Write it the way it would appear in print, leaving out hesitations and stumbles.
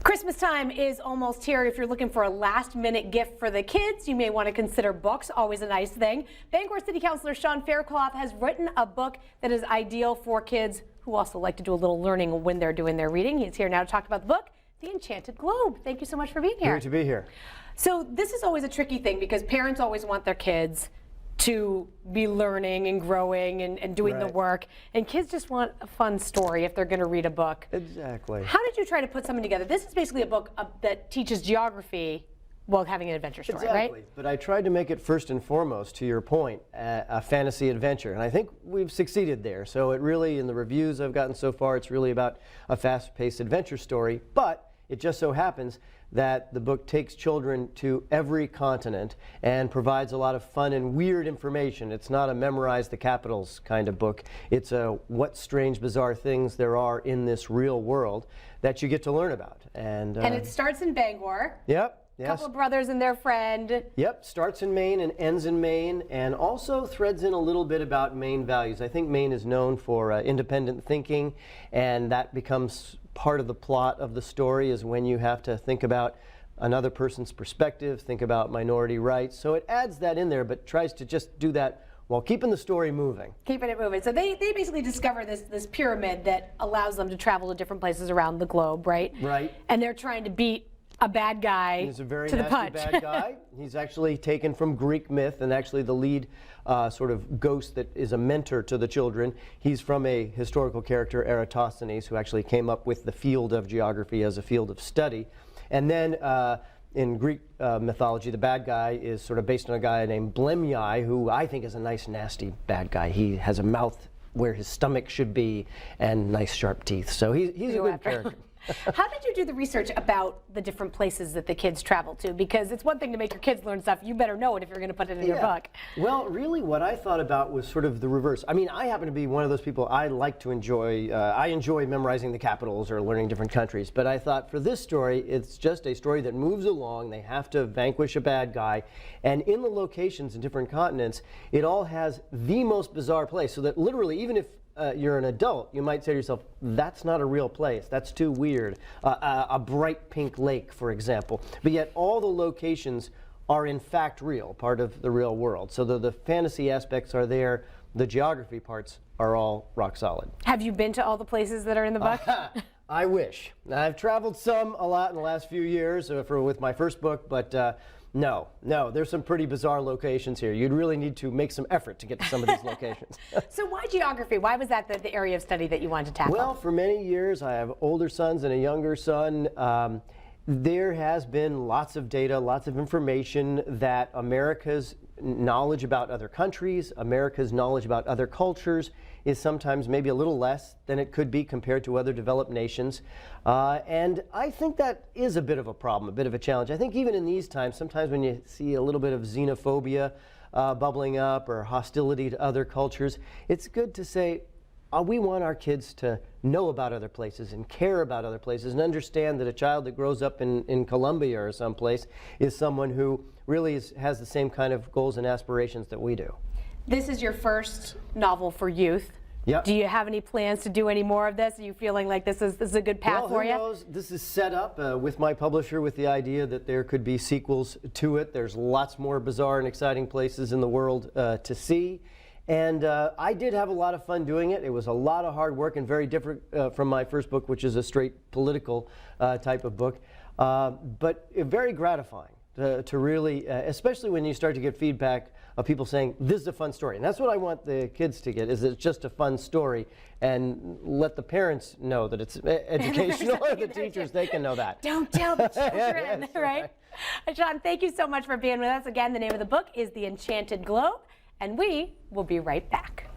Christmas time is almost here. If you're looking for a last-minute gift for the kids, you may want to consider books, always a nice thing. Bangor City Councilor Sean Faircloth has written a book that is ideal for kids who also like to do a little learning when they're doing their reading. He's here now to talk about the book, The Enchanted Globe. Thank you so much for being here. Great to be here. So this is always a tricky thing because parents always want their kids to be learning and growing and doing the work, and kids just want a fun story if they're going to read a book. Exactly. How did you try to put something together? This is basically a book that teaches geography while having an adventure story, right? But I tried to make it first and foremost, to your point, a fantasy adventure, and I think we've succeeded there. So it really, in the reviews I've gotten so far, it's really about a fast-paced adventure story, but it just so happens that the book takes children to every continent and provides a lot of fun and weird information. It's not a memorize the capitals kind of book. It's a what strange, bizarre things there are in this real world that you get to learn about. And it starts in Bangor. Yep. Yes. Couple of brothers and their friend. Yep, starts in Maine and ends in Maine, and also threads in a little bit about Maine values. I think Maine is known for independent thinking, and that becomes part of the plot of the story is when you have to think about another person's perspective, think about minority rights. So it adds that in there, but tries to just do that while keeping the story moving. Keeping it moving. So they basically discover this pyramid that allows them to travel to different places around the globe, right? Right. And they're trying to beat a bad guy He's a very to the nasty punch. bad guy. He's actually taken from Greek myth, and actually the lead sort of ghost that is a mentor to the children. He's from a historical character, Eratosthenes, who actually came up with the field of geography as a field of study. And then in Greek mythology, the bad guy is sort of based on a guy named Blemyai, who I think is a nice, nasty bad guy. He has a mouth where his stomach should be and nice, sharp teeth. So he's a good character. How did you do the research about the different places that the kids travel to? Because it's one thing to make your kids learn stuff. You better know it if you're going to put it in your book. Well, really what I thought about was sort of the reverse. I mean, I happen to be one of those people, I enjoy memorizing the capitals or learning different countries. But I thought for this story, it's just a story that moves along. They have to vanquish a bad guy. And in the locations in different continents, it all has the most bizarre place. So that literally, even if you're an adult, you might say to yourself, that's not a real place, that's too weird. A bright pink lake, for example. But yet all the locations are in fact real, part of the real world. So the fantasy aspects are there, the geography parts are all rock solid. Have you been to all the places that are in the book? I wish. I've traveled a lot in the last few years with my first book, but no, there's some pretty bizarre locations here. You'd really need to make some effort to get to some of these locations. So why geography? Why was that the area of study that you wanted to tackle? Well, for many years, I have older sons and a younger son. There has been lots of data, lots of information that America's knowledge about other countries, America's knowledge about other cultures is sometimes maybe a little less than it could be compared to other developed nations. And I think that is a bit of a problem, a bit of a challenge. I think even in these times, sometimes when you see a little bit of xenophobia bubbling up or hostility to other cultures, it's good to say, we want our kids to know about other places and care about other places and understand that a child that grows up in Colombia or someplace is someone who really has the same kind of goals and aspirations that we do. This is your first novel for youth. Yep. Do you have any plans to do any more of this? Are you feeling like this is a good path for you? Well, who knows? This is set up with my publisher with the idea that there could be sequels to it. There's lots more bizarre and exciting places in the world to see. And I did have a lot of fun doing it. It was a lot of hard work and very different from my first book, which is a straight political type of book, but very gratifying to really, especially when you start to get feedback of people saying, this is a fun story. And that's what I want the kids to get, is that it's just a fun story, and let the parents know that it's educational, or the teachers, they can know that. Don't tell the children, Yes, right? Sean, thank you so much for being with us. Again, the name of the book is The Enchanted Globe, and we will be right back.